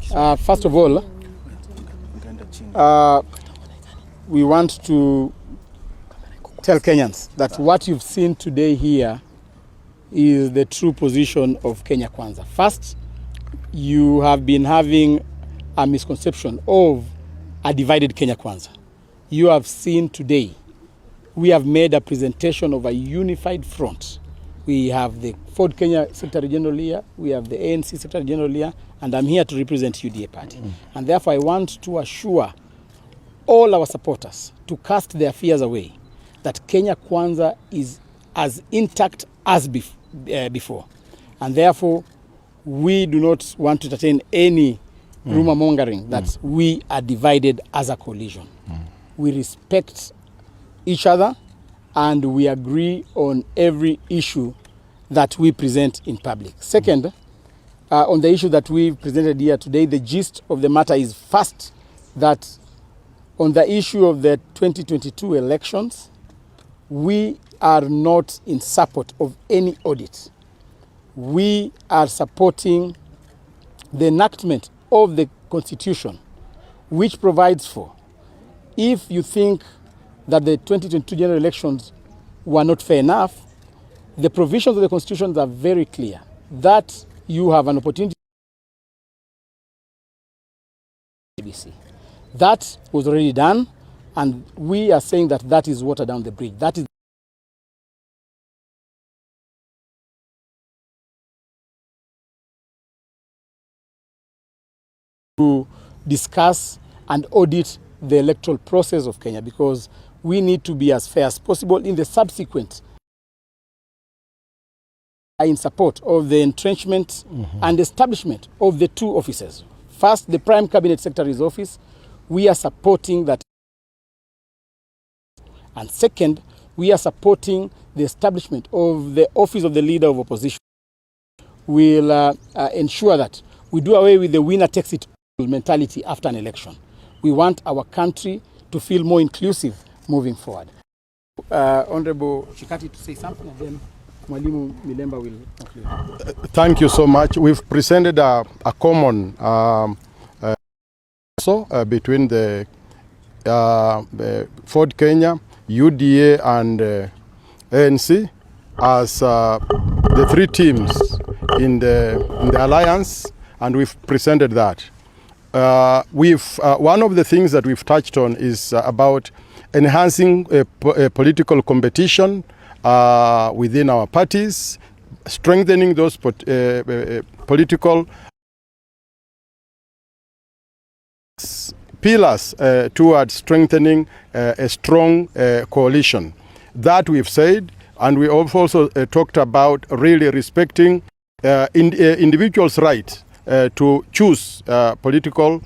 First of all, we want to tell Kenyans that what you've seen today here is the true position of Kenya Kwanza. First, you have been having a misconception of a divided Kenya Kwanza. You have seen today, we have made a presentation of a unified front. We have the Ford Kenya Secretary General here, we have the ANC Secretary General here, and I'm here to represent UDA Party. And therefore I want to assure all our supporters to cast their fears away that Kenya Kwanza is as intact as before. And therefore, we do not want to entertain any rumor mongering that we are divided as a coalition. We respect each other and we agree on every issue that we present in public. Second, on the issue that we presented here today, the gist of the matter is first that on the issue of the 2022 elections, we are not in support of any audit. We are supporting the enactment of the Constitution, which provides for, if you think that the 2022 general elections were not fair enough, the provisions of the Constitution are very clear that you have an opportunity. That was already done, and we are saying that that is water down the bridge. That is to discuss and audit the electoral process of Kenya, because we need to be as fair as possible in the subsequent in support of the entrenchment and establishment of the two offices. First, the Prime Cabinet Secretary's office, we are supporting that. And second, we are supporting the establishment of the office of the Leader of Opposition. We'll ensure that we do away with the winner takes it all mentality after an election. We want our country to feel more inclusive moving forward. Honorable Chikati to say something, and then Mwalimu Milemba will conclude. Thank you so much. We've presented a common between the Ford Kenya, UDA and ANC as the three teams in the alliance, and we've presented that. One of the things that we've touched on is about enhancing political competition within our parties, strengthening those political pillars towards strengthening a strong coalition. That we've said, and we also talked about really respecting individuals' right to choose political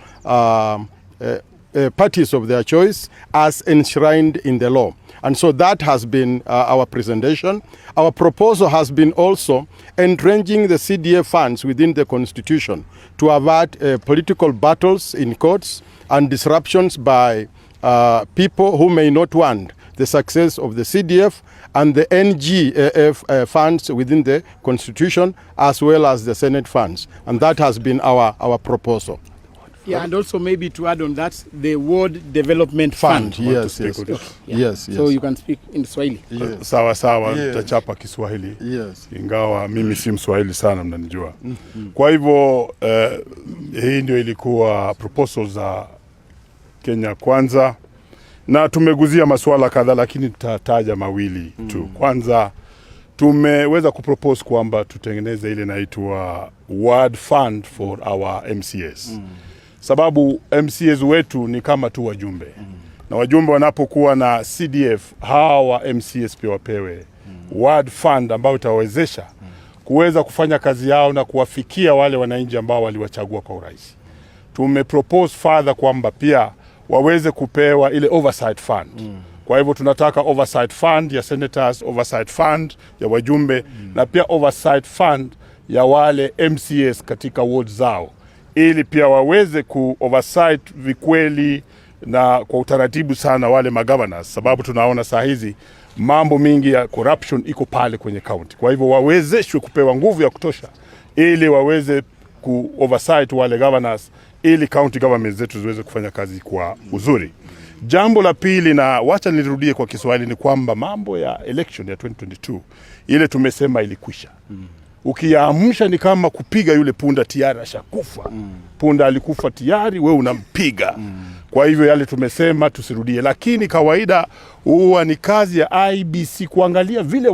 parties of their choice as enshrined in the law. And so that has been our presentation. Our proposal has been also entrenching the CDF funds within the Constitution to avert political battles in courts and disruptions by people who may not want the success of the CDF and the NGF funds within the Constitution, as well as the Senate funds. And that has been our proposal. Yeah, and also maybe to add on that, the Ward Development Fund. Yes. Okay. Yeah. Yes. So you can speak in Swahili. Yes. Sawa, tachapa Kiswahili. Yes. Ingawa mimi si Mswahili sana, mnanijua. Kwa hivyo hii ndio ilikuwa proposal za Kenya Kwanza, na tumeguzia masuala kadhaa, lakini tutataja mawili tu. Kwanza tumeweza kupropose kwamba tutengeneze ile inaitwa Ward Fund for our MCAs. Sababu MCAs wetu ni kama tu wajumbe. Na wajumbe wanapokuwa na CDF, hawa MCAs pia wapewe Ward Fund ambao itawezesha kuweza kufanya kazi yao na kuwafikia wale wananchi ambao waliwachagua kwa urahisi. Tumepropose further kwamba pia waweze kupewa ile oversight fund. Kwa hivyo tunataka oversight fund ya senators, oversight fund ya wajumbe, na pia oversight fund ya wale MCAs katika ward zao, ili pia waweze ku-oversight vikweli na kwa utaratibu sana wale magovernors, sababu tunaona saa hizi mambo mingi ya corruption iko pale kwenye county. Kwa hivyo wawezeshwe kupewa nguvu ya kutosha ili waweze oversight wale governors ili county government zetu ziweze kufanya kazi kwa uzuri. Jambo la pili, na wacha nirudie kwa Kiswahili, ni kwamba mambo ya election ya 2022 ile tumesema ilikwisha. Ukiamsha ni kama kupiga yule punda tayari ashakufa. Punda alikufa tayari, wewe unampiga. Kwa hivyo yale tumesema tusirudie, lakini kawaida huwa ni kazi ya IBC kuangalia vile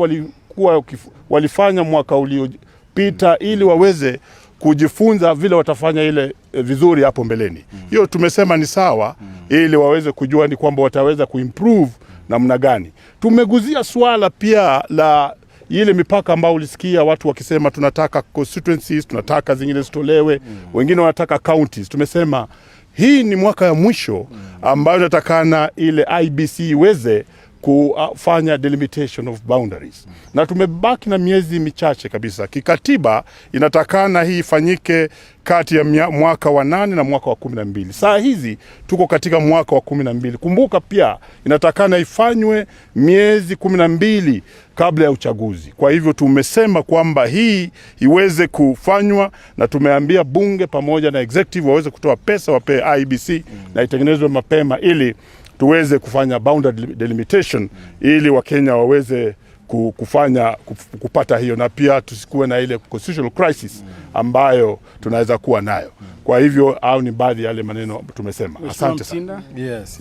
walifanya mwaka uliopita ili waweze kujifunza vile watafanya ile vizuri hapo mbeleni. Hiyo tumesema ni sawa, ili waweze kujua ni kwamba wataweza kuimprove namna gani. Tumeguzia swala pia la ile mipaka ambao ulisikia watu wakisema tunataka constituencies, tunataka zingine zitolewe, wengine wanataka counties. Tumesema hii ni mwaka ya mwisho ambayo natakana ile IBC iweze kufanya delimitation of boundaries. Na tumebaki na miezi michache kabisa. Kikatiba inatakana hii ifanyike kati ya mwaka wa 8 na mwaka wa 12. Saa hizi tuko katika mwaka wa 12. Kumbuka pia inatakana ifanywe miezi 12 kabla ya uchaguzi. Kwa hivyo tumesema kwamba hii iweze kufanywa, na tumeambia bunge pamoja na executive waweze kutoa pesa wape IBC na itengenezwe mapema ili tuweze kufanya boundary delimitation ili Wakenya waweze kupata hiyo, na pia tusikuwe na ile constitutional crisis ambayo tunaweza kuwa nayo. Kwa hivyo au ni baadhi ya yale maneno tumesema. Asante sana. Yes.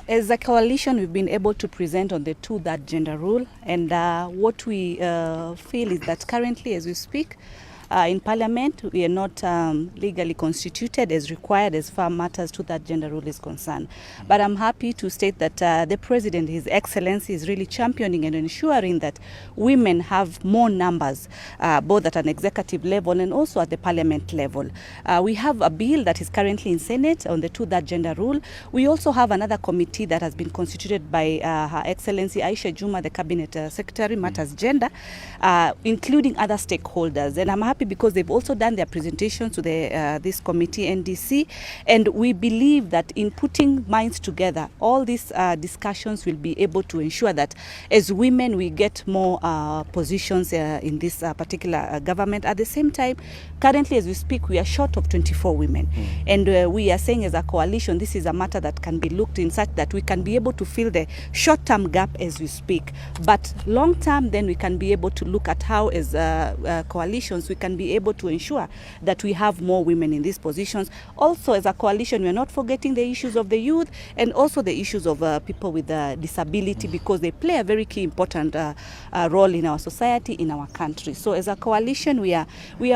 As a coalition, we've been able to present on the 2-3 gender rule, and what we feel is that currently, as we speak, in Parliament, we are not legally constituted as required as far matters to that gender rule is concerned. But I'm happy to state that the President, His Excellency, is really championing and ensuring that women have more numbers, both at an executive level and also at the Parliament level. We have a bill that is currently in Senate on the 2-3 gender rule. We also have another committee that has been constituted by Her Excellency Aisha Juma, the Cabinet Secretary, Matters Gender, including other stakeholders. And I'm happy because they've also done their presentations to this committee, NDC, and we believe that in putting minds together, all these discussions will be able to ensure that as women we get more positions in this particular government. At the same time, currently as we speak, we are short of 24 women, and we are saying as a coalition this is a matter that can be looked in such that we can be able to fill the short-term gap as we speak, but long-term then we can be able to look at how as coalitions we can be able to ensure that we have more women in these positions. Also, as a coalition, we are not forgetting the issues of the youth and also the issues of people with disability, because they play a very key important role in our society, in our country. So as a coalition, we are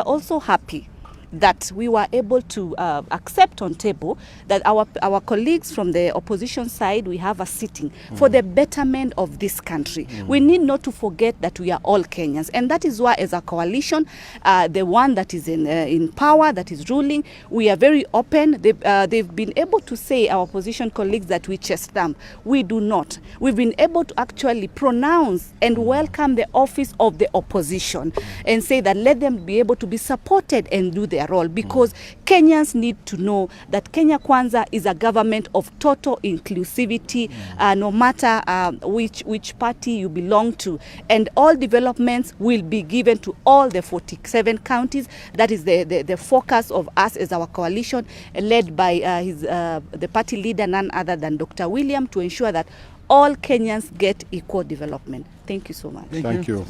also happy that we were able to accept on table that our colleagues from the opposition side, we have a sitting for the betterment of this country. We need not to forget that we are all Kenyans, and that is why as a coalition, the one that is in power, that is ruling, we are very open. They've been able to say, our opposition colleagues, that we chest them. We do not. We've been able to actually pronounce and welcome the office of the opposition and say that let them be able to be supported and do their role, because Kenyans need to know that Kenya Kwanza is a government of total inclusivity, no matter which party you belong to, and all developments will be given to all the 47 counties. That is the focus of us as our coalition, led by the party leader, none other than Dr. William, to ensure that all Kenyans get equal development. Thank you so much. Thank you.